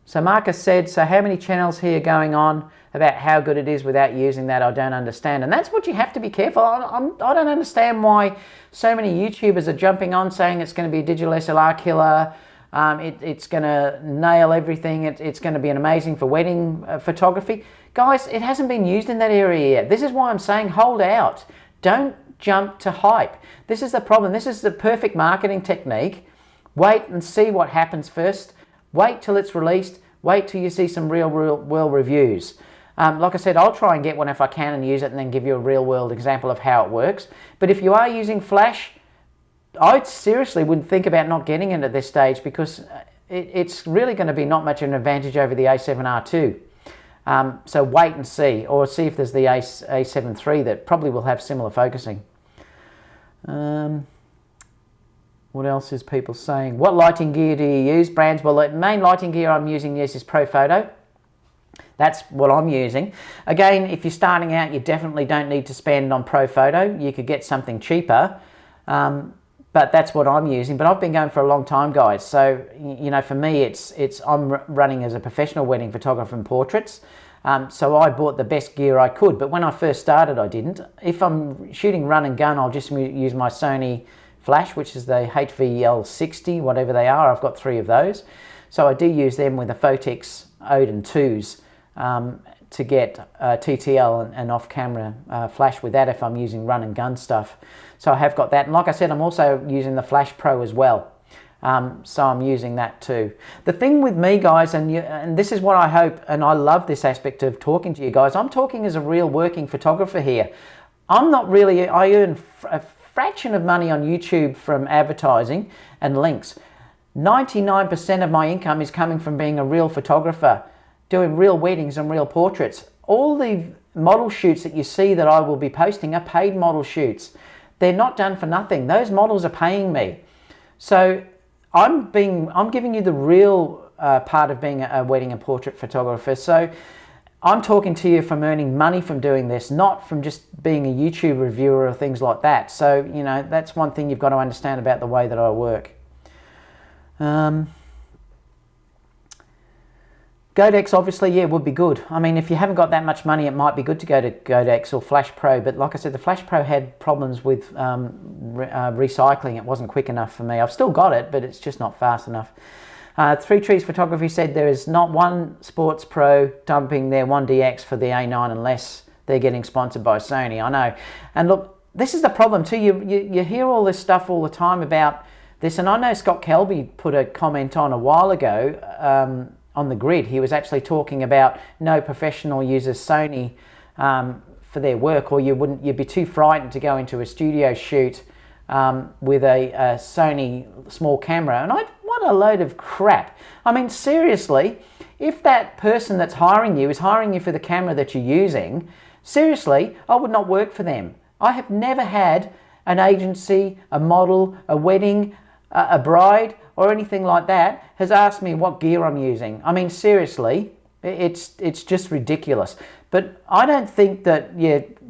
So Marcus said, so how many channels here going on about how good it is without using that? I don't understand. And that's what you have to be careful. I don't understand why so many YouTubers are jumping on saying it's going to be a digital SLR killer. It's going to nail everything. It's going to be an amazing for wedding photography. Guys, it hasn't been used in that area yet. This is why I'm saying hold out. Don't jump to hype. This is the problem. This is the perfect marketing technique. Wait and see what happens first. Wait till it's released. Wait till you see some real world reviews. Like I said, I'll try and get one if I can and use it and then give you a real world example of how it works. But if you are using flash, I seriously would think about not getting it at this stage because it's really going to be not much of an advantage over the A7R II. So wait and see, or see if there's the A7III that probably will have similar focusing. What else is people saying? What lighting gear do you use? Brands? Well, the main lighting gear I'm using is Profoto. That's what I'm using. Again, if you're starting out, you definitely don't need to spend on Profoto. You could get something cheaper, but that's what I'm using. But I've been going for a long time, guys. So, you know, for me, I'm running as a professional wedding photographer and portraits. So I bought the best gear I could. But when I first started, I didn't. If I'm shooting run and gun, I'll just use my Sony flash, which is the HVL60, whatever they are. I've got 3 of those. So I do use them with the Photix Odin 2s to get TTL and off-camera flash with that if I'm using run and gun stuff. So I have got that, and like I said, I'm also using the Flash Pro as well. So I'm using that too. The thing with me, guys, and this is what I hope, and I love this aspect of talking to you guys, I'm talking as a real working photographer here. I'm not really, I earn a fraction of money on YouTube from advertising and links. 99% of my income is coming from being a real photographer, doing real weddings and real portraits. All the model shoots that you see that I will be posting are paid model shoots. They're not done for nothing. Those models are paying me. So I'm giving you the real part of being a wedding and portrait photographer. So I'm talking to you from earning money from doing this, not from just being a YouTube reviewer or things like that. So, you know, that's one thing you've got to understand about the way that I work. Godex, obviously, yeah, would be good. I mean, if you haven't got that much money, it might be good to go to Godex or Flash Pro. But like I said, the Flash Pro had problems with recycling. It wasn't quick enough for me. I've still got it, but it's just not fast enough. Three Trees Photography said there is not one sports pro dumping their 1DX for the A9 unless they're getting sponsored by Sony. I know. And look, this is the problem too. You hear all this stuff all the time about this. And I know Scott Kelby put a comment on a while ago on the grid. He was actually talking about no professional uses Sony for their work, or you'd be too frightened to go into a studio shoot with a Sony small camera. And what a load of crap. I mean, seriously, if that person that's hiring you is hiring you for the camera that you're using, seriously, I would not work for them. I have never had an agency, a model, a wedding, a bride, or anything like that has asked me what gear I'm using. I mean, seriously, it's just ridiculous. But I don't think that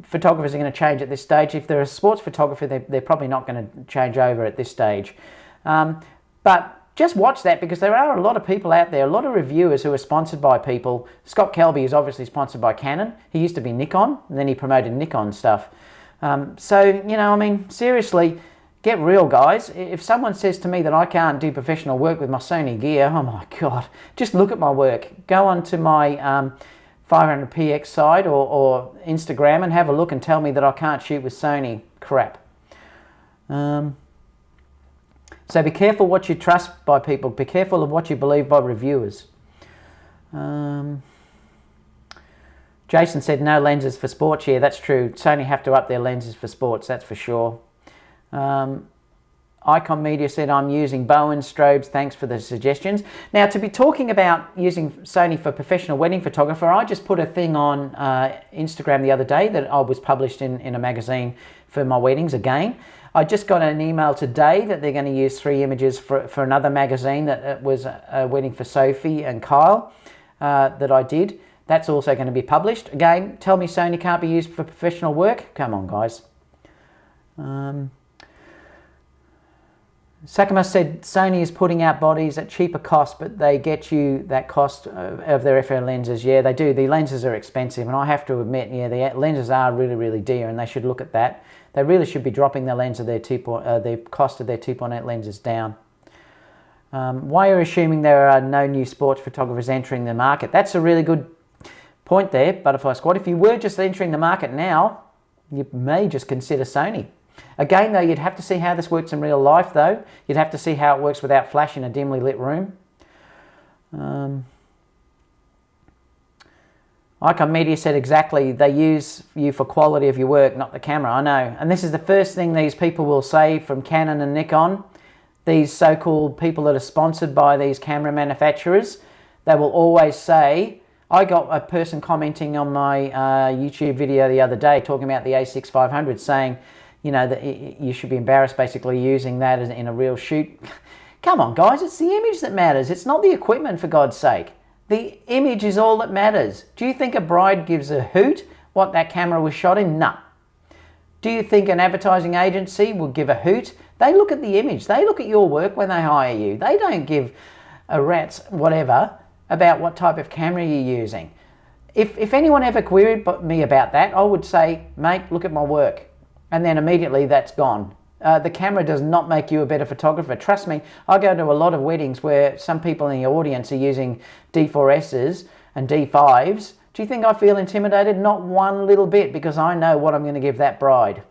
photographers are going to change at this stage. If they're a sports photographer, they're probably not going to change over at this stage. But just watch that, because there are a lot of people out there, a lot of reviewers who are sponsored by people. Scott Kelby is obviously sponsored by Canon. He used to be Nikon, and then he promoted Nikon stuff. So, you know, I mean, seriously, get real, guys. If someone says to me that I can't do professional work with my Sony gear, oh my God, just look at my work. Go onto my 500px side or Instagram and have a look and tell me that I can't shoot with Sony. Crap. So be careful what you trust by people. Be careful of what you believe by reviewers. Jason said no lenses for sports. Yeah, that's true. Sony have to up their lenses for sports, that's for sure. Icon Media said I'm using Bowen strobes. Thanks for the suggestions. Now, to be talking about using Sony for professional wedding photographer, I just put a thing on Instagram the other day that I was published in a magazine for my weddings again. I just got an email today that they're going to use 3 images for another magazine that was a wedding for Sophie and Kyle that I did. That's also going to be published. Again, tell me Sony can't be used for professional work? Come on, guys. Sakama said Sony is putting out bodies at cheaper cost, but they get you that cost of their FR lenses. Yeah, they do. The lenses are expensive, and I have to admit, yeah, the lenses are really, really dear, and they should look at that. They really should be dropping the lens of their the cost of their 2.8 lenses down. Why are you assuming there are no new sports photographers entering the market? That's a really good point there, Butterfly Squad. If you were just entering the market now, you may just consider Sony. Again, though, you'd have to see how this works in real life, though. You'd have to see how it works without flash in a dimly lit room. Icon Media said exactly, they use you for quality of your work, not the camera. I know. And this is the first thing these people will say from Canon and Nikon. These so-called people that are sponsored by these camera manufacturers, they will always say, I got a person commenting on my YouTube video the other day talking about the A6500 saying, you know, that you should be embarrassed basically using that in a real shoot. Come on, guys, it's the image that matters. It's not the equipment, for God's sake. The image is all that matters. Do you think a bride gives a hoot what that camera was shot in? Nah. Do you think an advertising agency will give a hoot? They look at the image. They look at your work when they hire you. They don't give a rat's whatever about what type of camera you're using. If anyone ever queried me about that, I would say, mate, look at my work. And then immediately that's gone. The camera does not make you a better photographer. Trust me, I go to a lot of weddings where some people in the audience are using D4Ss and D5s. Do you think I feel intimidated? Not one little bit, because I know what I'm going to give that bride.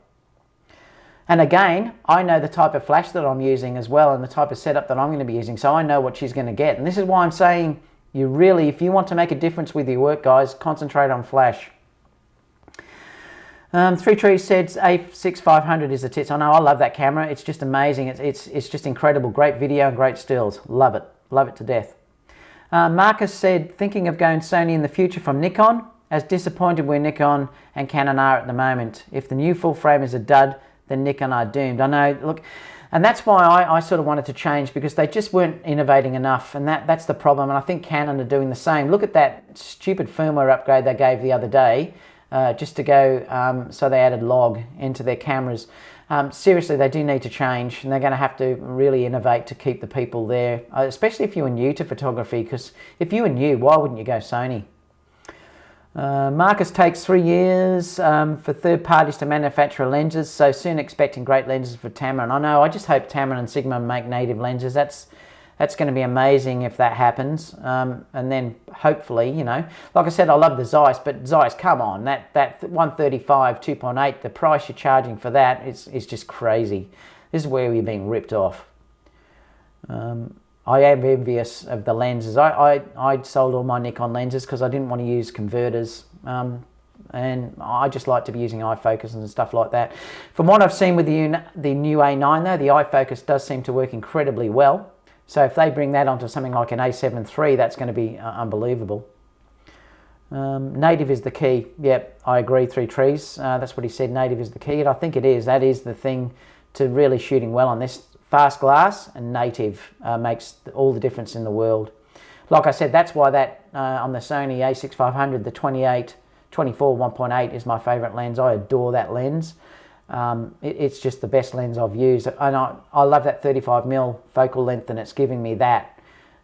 And again, I know the type of flash that I'm using as well, and the type of setup that I'm going to be using, so I know what she's going to get. And this is why I'm saying, you really, if you want to make a difference with your work, guys, concentrate on flash. 3Trees said A6500 is the tits. I know, I love that camera. It's just amazing. It's just incredible. Great video and great stills. Love it. Love it to death. Marcus said, thinking of going Sony in the future from Nikon. As disappointed where Nikon and Canon are at the moment. If the new full frame is a dud, then Nikon are doomed. I know, look, and that's why I sort of wanted to change, because they just weren't innovating enough, and that's the problem, and I think Canon are doing the same. Look at that stupid firmware upgrade they gave the other day, just to go, so they added log into their cameras. Seriously, they do need to change, and they're going to have to really innovate to keep the people there, especially if you are new to photography, because if you are new, why wouldn't you go Sony? Marcus takes 3 years for third parties to manufacture lenses, so soon expecting great lenses for Tamron. I know, I just hope Tamron and Sigma make native lenses. That's going to be amazing if that happens. And then hopefully, you know, like I said, I love the Zeiss, but Zeiss, come on, that 135 2.8, the price you're charging for that is just crazy. This is where we're being ripped off. I am envious of the lenses. I sold all my Nikon lenses because I didn't want to use converters, and I just like to be using iFocus and stuff like that. From what I've seen with the new A9 though, the iFocus does seem to work incredibly well. So if they bring that onto something like an a7III, that's going to be unbelievable. Native is the key. Yep, I agree, 3Trees. That's what he said, native is the key, and I think it is. That is the thing to really shooting well on this. Fast glass and native makes all the difference in the world. Like I said, that's why that on the Sony A6500, the 24 1.8 is my favourite lens. I adore that lens. It's just the best lens I've used, and I love that 35mm focal length, and it's giving me that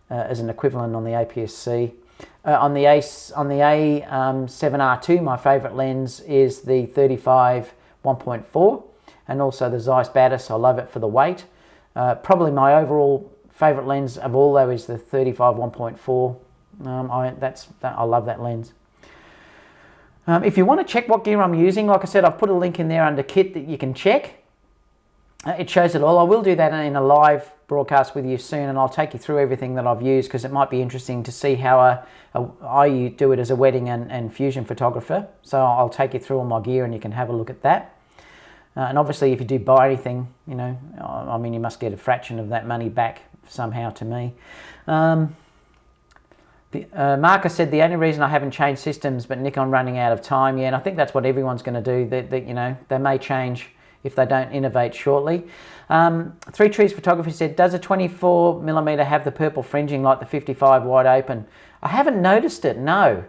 as an equivalent on the APS-C. On the a7R II, my favourite lens is the 35 1.4, and also the Zeiss Batis. I love it for the weight. Probably my overall favourite lens of all though is the 35 1.4. I love that lens. If you want to check what gear I'm using, like I said, I've put a link in there under kit that you can check. It shows it all. I will do that in a live broadcast with you soon, and I'll take you through everything that I've used, because it might be interesting to see how I do it as a wedding and fusion photographer. So I'll take you through all my gear and you can have a look at that. And obviously if you do buy anything, you know, I mean, you must get a fraction of that money back somehow to me. Marcus said the only reason I haven't changed systems but Nikon running out of time. Yeah, and I think that's what everyone's going to do. That you know, they may change if they don't innovate shortly. 3Trees Photography said, does a 24mm have the purple fringing like the 55 wide open? I haven't noticed it, no.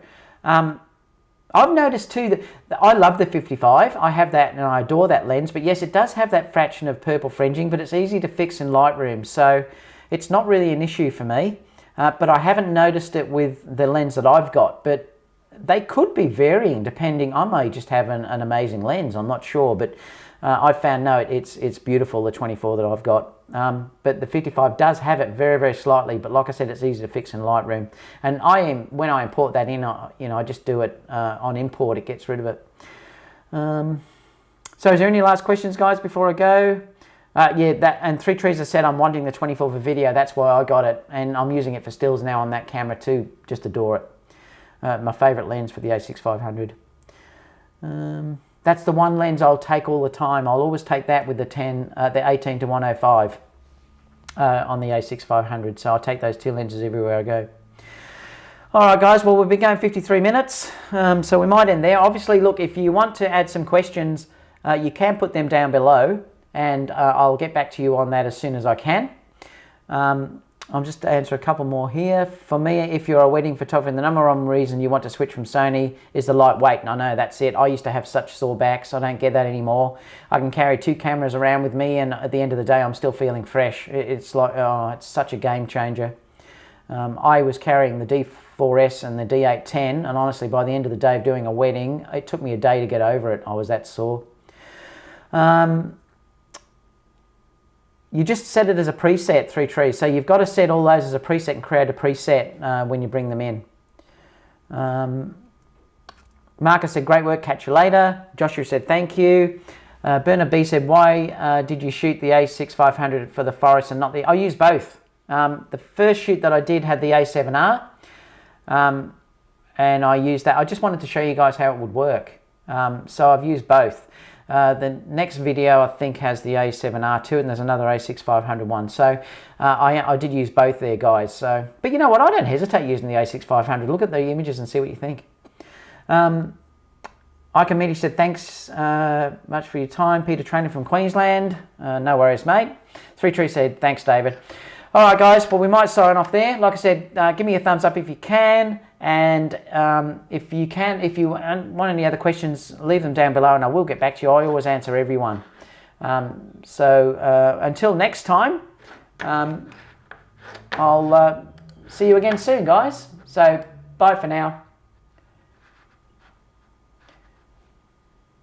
I've noticed too that I love the 55. I have that and I adore that lens, but yes, it does have that fraction of purple fringing, but it's easy to fix in Lightroom, so it's not really an issue for me. But I haven't noticed it with the lens that I've got, but they could be varying depending. I may just have an amazing lens, I'm not sure, but I've found no, it's beautiful, the 24 that I've got. But the 55 does have it very, very slightly, but like I said, it's easy to fix in Lightroom. And when I import that in, I just do it on import, it gets rid of it. So is there any last questions, guys, before I go? Yeah, and 3Trees has said I'm wanting the 24 for video, that's why I got it, and I'm using it for stills now on that camera too, just adore it. My favourite lens for the A6500. That's the one lens I'll take all the time. I'll always take that with the 18 to 105 on the A6500. So I'll take those two lenses everywhere I go. All right, guys. Well, we've been going 53 minutes, so we might end there. Obviously, look, if you want to add some questions, you can put them down below, and I'll get back to you on that as soon as I can. I'll just answer a couple more here. For me, if you're a wedding photographer, the number one reason you want to switch from Sony is the lightweight. And I know that's it. I used to have such sore backs. I don't get that anymore. I can carry 2 cameras around with me, and at the end of the day, I'm still feeling fresh. It's like, oh, it's such a game changer. I was carrying the D4S and the D810, and honestly, by the end of the day of doing a wedding, it took me a day to get over it. I was that sore. you just set it as a preset, 3 trees. So you've got to set all those as a preset and create a preset when you bring them in. Marcus said, great work, catch you later. Joshua said, thank you. Bernard B said, why did you shoot the A6500 for the forest and not the... I used both. The first shoot that I did had the A7R, and I used that. I just wanted to show you guys how it would work. So I've used both. The next video I think has the A7R too, and there's another A6500 one. So I did use both there, guys. So, but you know what? I don't hesitate using the A6500. Look at the images and see what you think. Icomedi said, thanks much for your time. Peter Trainer from Queensland. No worries, mate. 3 Tree said, thanks, David. All right, guys. Well, we might sign off there. Like I said, give me a thumbs up if you can. And if you want any other questions, leave them down below and I will get back to you. I always answer everyone. So until next time, I'll see you again soon, guys. So bye for now.